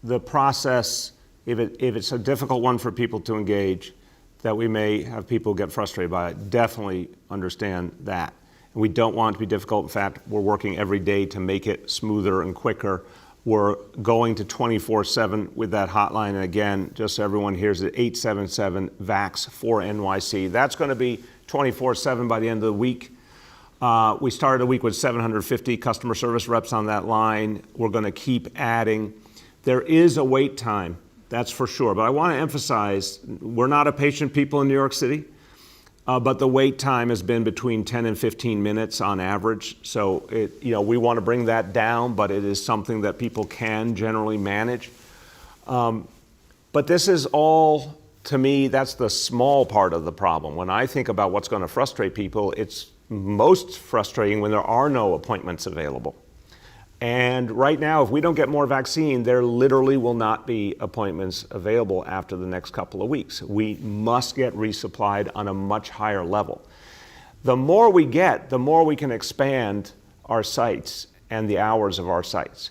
the process, if it's a difficult one for people to engage, that we may have people get frustrated by it. Definitely understand that. And we don't want it to be difficult. In fact, we're working every day to make it smoother and quicker. We're going to 24/7 with that hotline. And again, just so everyone hears it, 877-VAX-4-NYC. That's going to be 24/7 by the end of the week. We started a week with 750 customer service reps on that line. We're going to keep adding. There is a wait time, that's for sure. But I want to emphasize, we're not a patient people in New York City, but the wait time has been between 10 and 15 minutes on average. So we want to bring that down, but it is something that people can generally manage. But this is all, to me, that's the small part of the problem. When I think about what's going to frustrate people, it's most frustrating when there are no appointments available. And right now, if we don't get more vaccine, there literally will not be appointments available after the next couple of weeks. We must get resupplied on a much higher level. The more we get, the more we can expand our sites and the hours of our sites.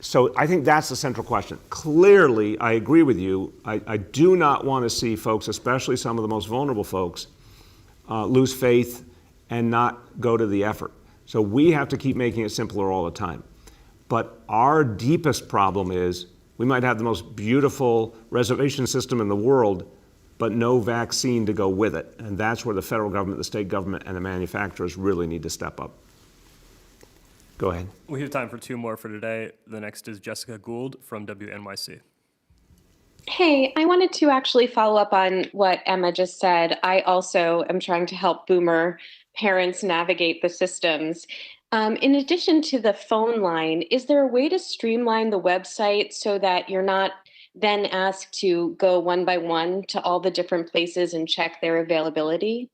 So I think that's the central question. Clearly, I agree with you. I do not want to see folks, especially some of the most vulnerable folks, lose faith and not go to the effort. So we have to keep making it simpler all the time. But our deepest problem is we might have the most beautiful reservation system in the world, but no vaccine to go with it. And that's where the federal government, the state government, and the manufacturers really need to step up. Go ahead. We have time for two more for today. The next is Jessica Gould from WNYC. Hey, I wanted to actually follow up on what Emma just said. I also am trying to help boomer parents navigate the systems. In addition to the phone line, is there a way to streamline the website so that you're not then asked to go one by one to all the different places and check their availability?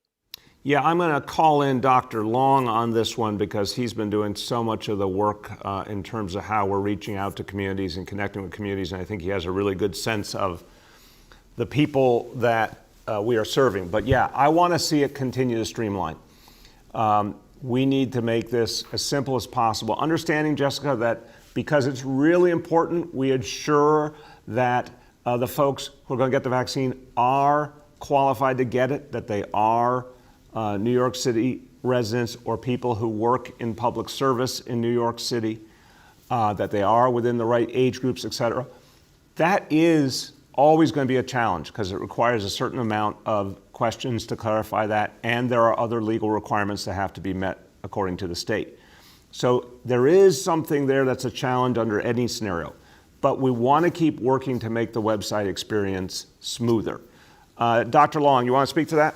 Yeah, I'm going to call in Dr. Long on this one because he's been doing so much of the work in terms of how we're reaching out to communities and connecting with communities, and I think he has a really good sense of the people that we are serving. But yeah, I want to see it continue to streamline. We need to make this as simple as possible. Understanding, Jessica, that because it's really important, we ensure that the folks who are going to get the vaccine are qualified to get it, that they are New York City residents or people who work in public service in New York City, that they are within the right age groups, et cetera. That is always going to be a challenge because it requires a certain amount of questions to clarify that, and there are other legal requirements that have to be met according to the state. So there is something there that's a challenge under any scenario, but we want to keep working to make the website experience smoother. Dr. Long, you want to speak to that?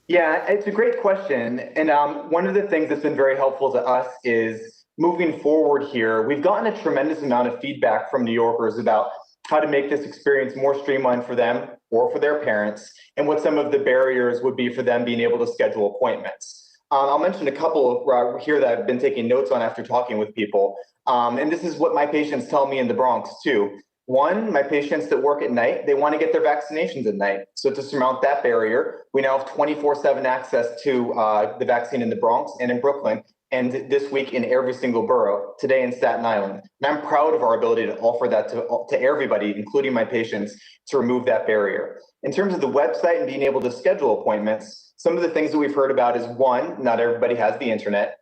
Yeah, it's a great question. And one of the things that's been very helpful to us is moving forward here, we've gotten a tremendous amount of feedback from New Yorkers about how to make this experience more streamlined for them or for their parents, and what some of the barriers would be for them being able to schedule appointments. I'll mention a couple here that I've been taking notes on after talking with people. And this is what my patients tell me in the Bronx too. One, my patients that work at night, they want to get their vaccinations at night. So to surmount that barrier, we now have 24/7 access to the vaccine in the Bronx and in Brooklyn. and this week in every single borough, today in Staten Island. And I'm proud of our ability to offer that to everybody, including my patients, to remove that barrier. In terms of the website and being able to schedule appointments, some of the things that we've heard about is, one, not everybody has the internet.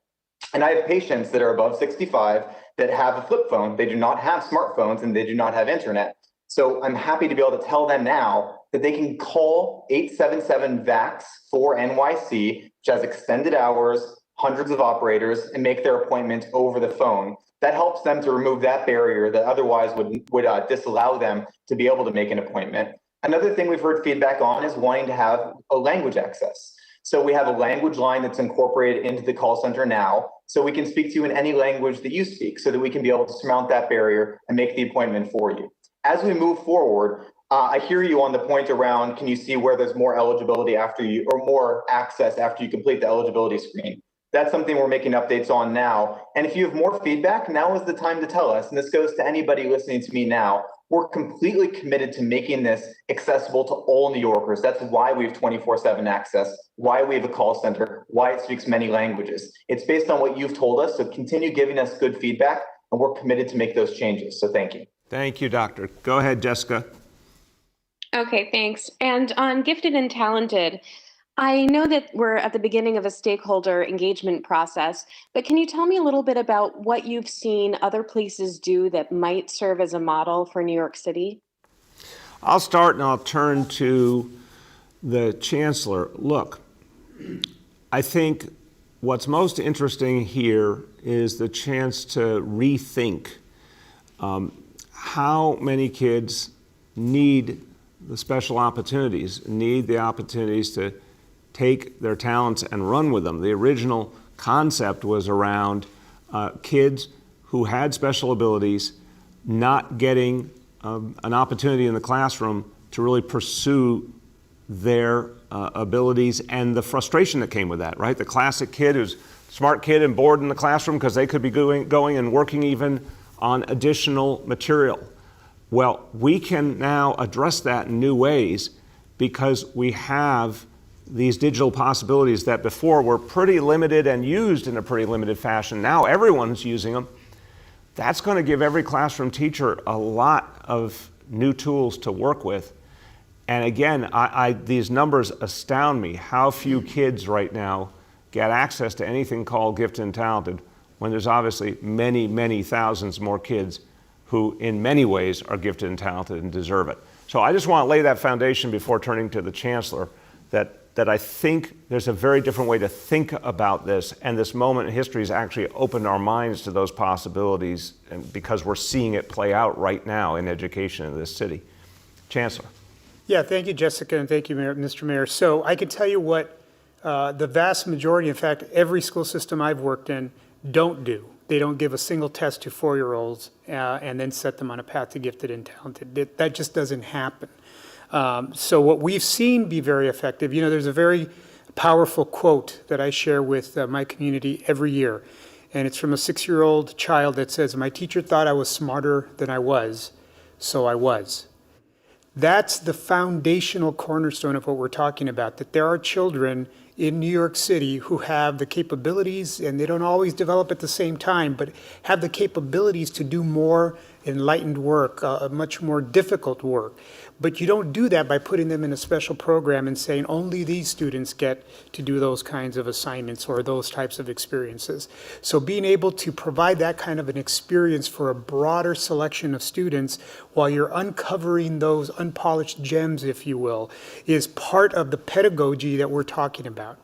And I have patients that are above 65 that have a flip phone. They do not have smartphones and they do not have internet. So I'm happy to be able to tell them now that they can call 877-VAX for NYC, which has extended hours, hundreds of operators, and make their appointment over the phone. That helps them to remove that barrier that otherwise would disallow them to be able to make an appointment. Another thing we've heard feedback on is wanting to have a language access. So we have a language line that's incorporated into the call center now, so we can speak to you in any language that you speak, so that we can be able to surmount that barrier and make the appointment for you. As we move forward, I hear you on the point around, can you see where there's more eligibility after you, or more access after you complete the eligibility screen? That's something we're making updates on now. And if you have more feedback, now is the time to tell us. And this goes to anybody listening to me now. We're completely committed to making this accessible to all New Yorkers. That's why we have 24/7 access, why we have a call center, why it speaks many languages. It's based on what you've told us, so continue giving us good feedback, and we're committed to make those changes. So thank you. Thank you, Doctor. Go ahead, Jessica. Okay, thanks. And on gifted and talented, I know that we're at the beginning of a stakeholder engagement process, but can you tell me a little bit about what you've seen other places do that might serve as a model for New York City? I'll start and I'll turn to the Chancellor. Look, I think what's most interesting here is the chance to rethink how many kids need the special opportunities, need the opportunities to take their talents and run with them. The original concept was around kids who had special abilities not getting an opportunity in the classroom to really pursue their abilities and the frustration that came with that, right? The classic kid who's a smart kid and bored in the classroom because they could be going and working even on additional material. Well, we can now address that in new ways because we have these digital possibilities that before were pretty limited and used in a pretty limited fashion. Now everyone's using them. That's going to give every classroom teacher a lot of new tools to work with. And again, these numbers astound me, how few kids right now get access to anything called gifted and talented, when there's obviously many, many thousands more kids who in many ways are gifted and talented and deserve it. So I just want to lay that foundation before turning to the Chancellor, that I think there's a very different way to think about this, and this moment in history has actually opened our minds to those possibilities, and because we're seeing it play out right now in education in this city. Chancellor. Yeah, thank you, Jessica, and thank you, Mr. Mayor. So I can tell you what the vast majority, in fact, every school system I've worked in, don't do. They don't give a single test to 4-year-olds and then set them on a path to gifted and talented. That just doesn't happen. So what we've seen be very effective, you know, there's a very powerful quote that I share with my community every year. And it's from a 6-year-old child that says, "My teacher thought I was smarter than I was, so I was." That's the foundational cornerstone of what we're talking about, that there are children in New York City who have the capabilities, and they don't always develop at the same time, but have the capabilities to do more enlightened work, much more difficult work. But you don't do that by putting them in a special program and saying only these students get to do those kinds of assignments or those types of experiences. So being able to provide that kind of an experience for a broader selection of students while you're uncovering those unpolished gems, if you will, is part of the pedagogy that we're talking about.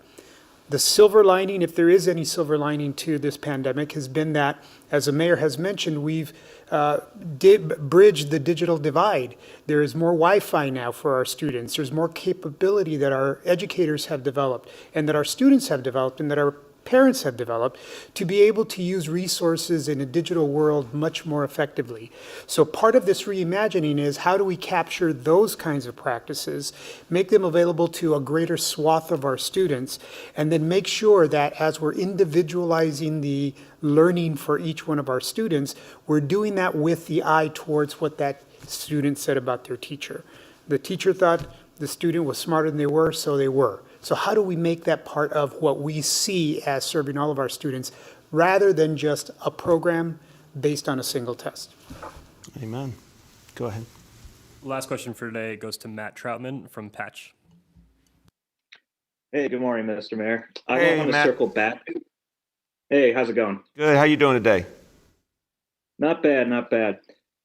The silver lining, if there is any silver lining to this pandemic, has been that, as the mayor has mentioned, we've bridged the digital divide. There is more Wi-Fi now for our students. There's more capability that our educators have developed and that our students have developed and that our parents have developed to be able to use resources in a digital world much more effectively. So part of this reimagining is how do we capture those kinds of practices, make them available to a greater swath of our students, and then make sure that as we're individualizing the learning for each one of our students, we're doing that with the eye towards what that student said about their teacher. The teacher thought the student was smarter than they were, so they were. So how do we make that part of what we see as serving all of our students rather than just a program based on a single test? Amen. Go ahead. Last question for today goes to Matt Troutman from Patch. Hey, good morning, Mr. Mayor. I Hey, want to Matt. circle back. Hey, how's it going? Good. How you doing today? Not bad, not bad.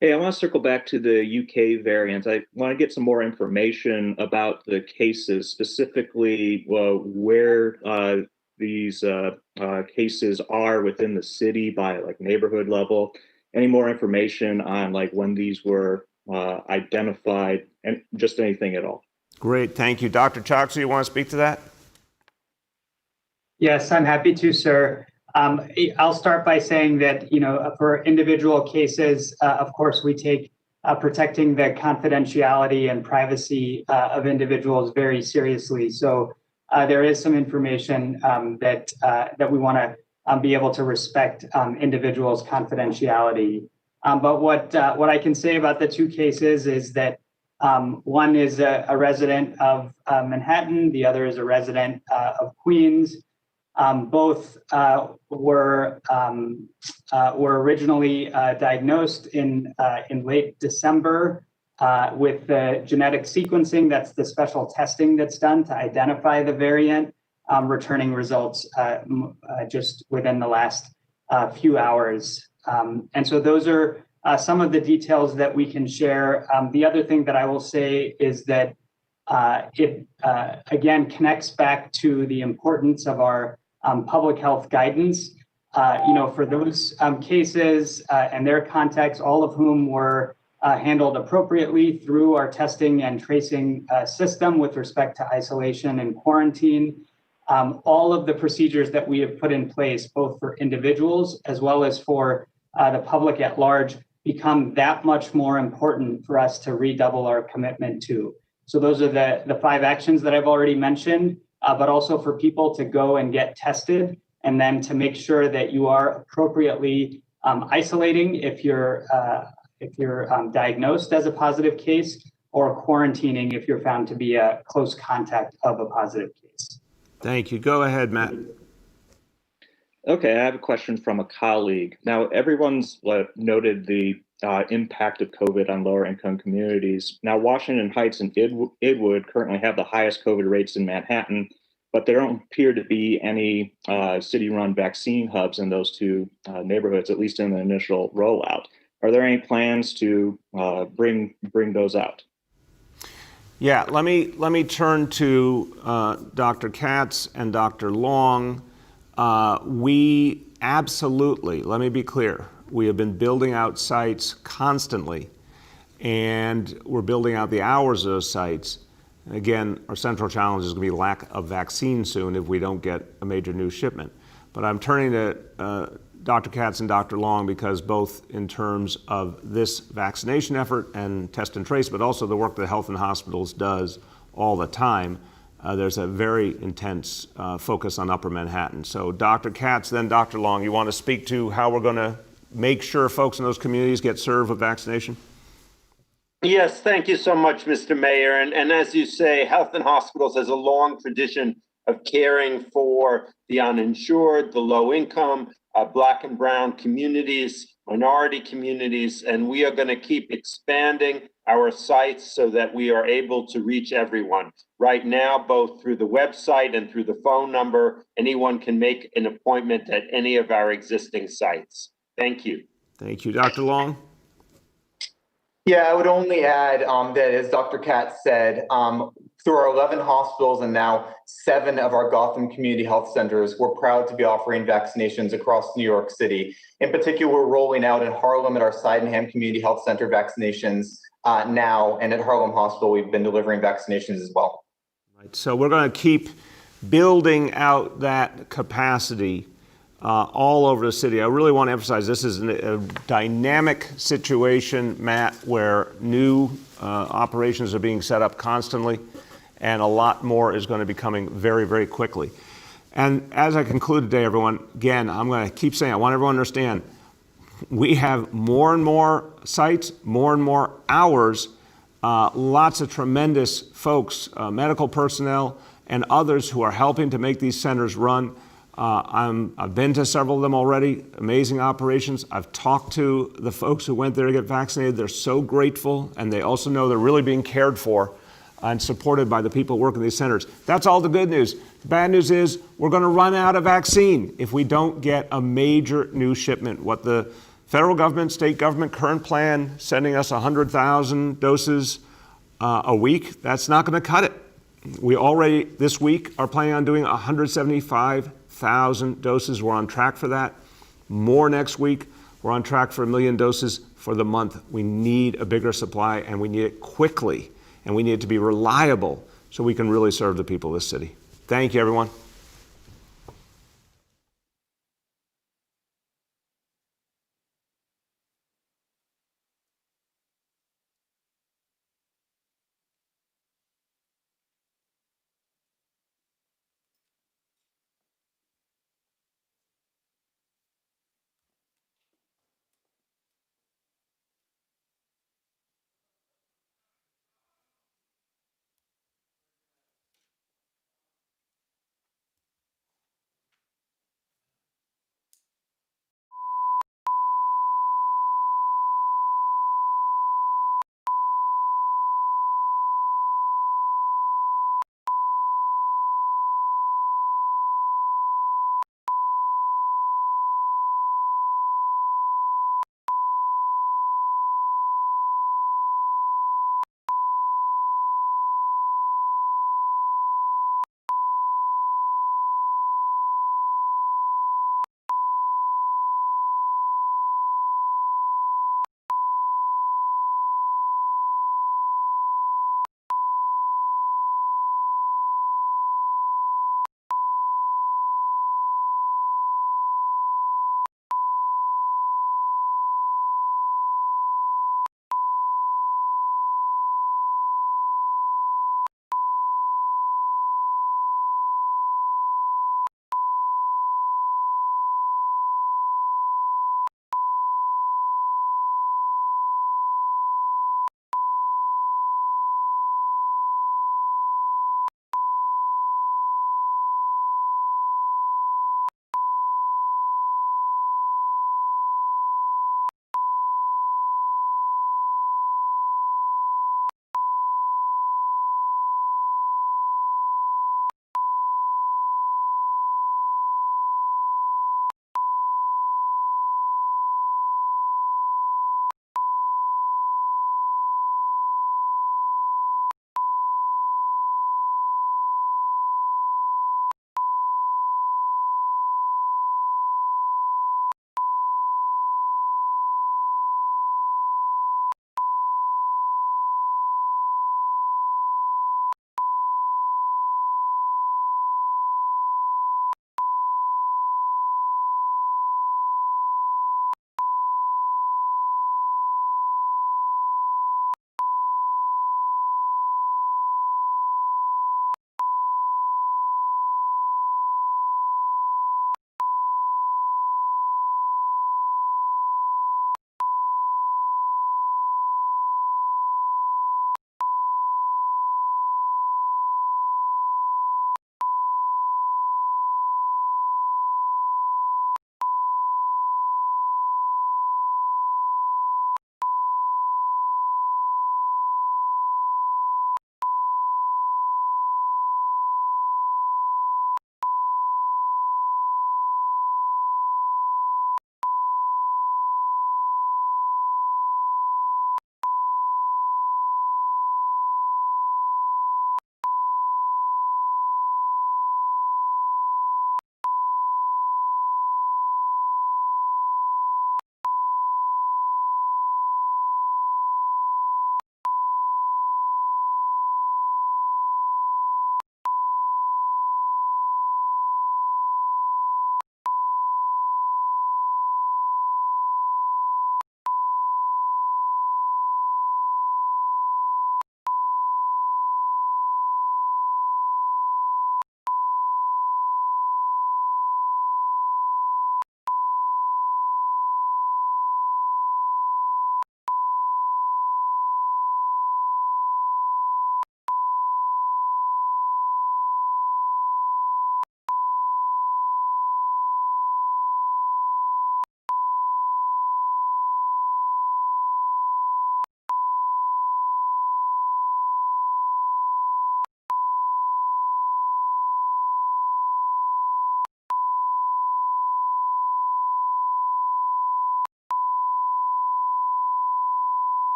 Hey, I want to circle back to the UK variant. I want to get some more information about the cases, specifically where these cases are within the city by like neighborhood level. Any more information on like when these were identified, and just anything at all. Great. Thank you. Dr. Choksi, you want to speak to that? Yes, I'm happy to, sir. I'll start by saying that, for individual cases, of course, we take protecting the confidentiality and privacy of individuals very seriously. So there is some information that we want to be able to respect individuals' confidentiality. But what I can say about the two cases is that one is a resident of Manhattan, the other is a resident of Queens. Both were originally diagnosed in late December with the genetic sequencing. That's the special testing that's done to identify the variant, returning results just within the last few hours. And so those are some of the details that we can share. The other thing that I will say is that it again connects back to the importance of our public health guidance. For those cases and their context, all of whom were handled appropriately through our testing and tracing system with respect to isolation and quarantine. All of the procedures that we have put in place, both for individuals as well as for the public at large, become that much more important for us to redouble our commitment to. So those are the 5 actions that I've already mentioned, but also for people to go and get tested, and then to make sure that you are appropriately isolating if you're diagnosed as a positive case, or quarantining if you're found to be a close contact of a positive case. Thank you. Go ahead, Matt. Okay, I have a question from a colleague. Now, everyone's noted the impact of COVID on lower income communities. Now, Washington Heights and Idwood currently have the highest COVID rates in Manhattan, but there don't appear to be any city-run vaccine hubs in those two neighborhoods, at least in the initial rollout. Are there any plans to bring those out? Yeah, let me turn to Dr. Katz and Dr. Long. We absolutely, let me be clear, we have been building out sites constantly, and we're building out the hours of those sites. Again, our central challenge is going to be lack of vaccine soon if we don't get a major new shipment. But I'm turning to Dr. Katz and Dr. Long because both in terms of this vaccination effort and test and trace, but also the work that Health and Hospitals does all the time, there's a very intense focus on Upper Manhattan. So Dr. Katz, then Dr. Long, you want to speak to how we're going to make sure folks in those communities get served with vaccination? Yes, thank you so much, Mr. Mayor. And as you say, Health and Hospitals has a long tradition of caring for the uninsured, the low income, Black and brown communities, minority communities, and we are going to keep expanding our sites so that we are able to reach everyone. Right now, both through the website and through the phone number, anyone can make an appointment at any of our existing sites. Thank you. Thank you. Dr. Long? Yeah, I would only add that, as Dr. Katz said, through our 11 hospitals and now 7 of our Gotham Community Health Centers, we're proud to be offering vaccinations across New York City. In particular, we're rolling out in Harlem at our Sydenham Community Health Center vaccinations now, and at Harlem Hospital, we've been delivering vaccinations as well. Right. So we're going to keep building out that capacity all over the city. I really want to emphasize this is a dynamic situation, Matt, where new operations are being set up constantly, and a lot more is going to be coming very, very quickly. And as I conclude today, everyone, again, I'm going to keep saying, I want everyone to understand, we have more and more sites, more and more hours, lots of tremendous folks, medical personnel, and others who are helping to make these centers run. I've been to several of them already, amazing operations. I've talked to the folks who went there to get vaccinated. They're so grateful, and they also know they're really being cared for and supported by the people working in these centers. That's all the good news. The bad news is we're going to run out of vaccine if we don't get a major new shipment. What the federal government, state government, current plan, sending us 100,000 doses a week, that's not going to cut it. We already, this week, are planning on doing 175,000 doses. We're on track for that. More next week. We're on track for 1 million doses for the month. We need a bigger supply, and we need it quickly. And we need it to be reliable so we can really serve the people of this city. Thank you, everyone.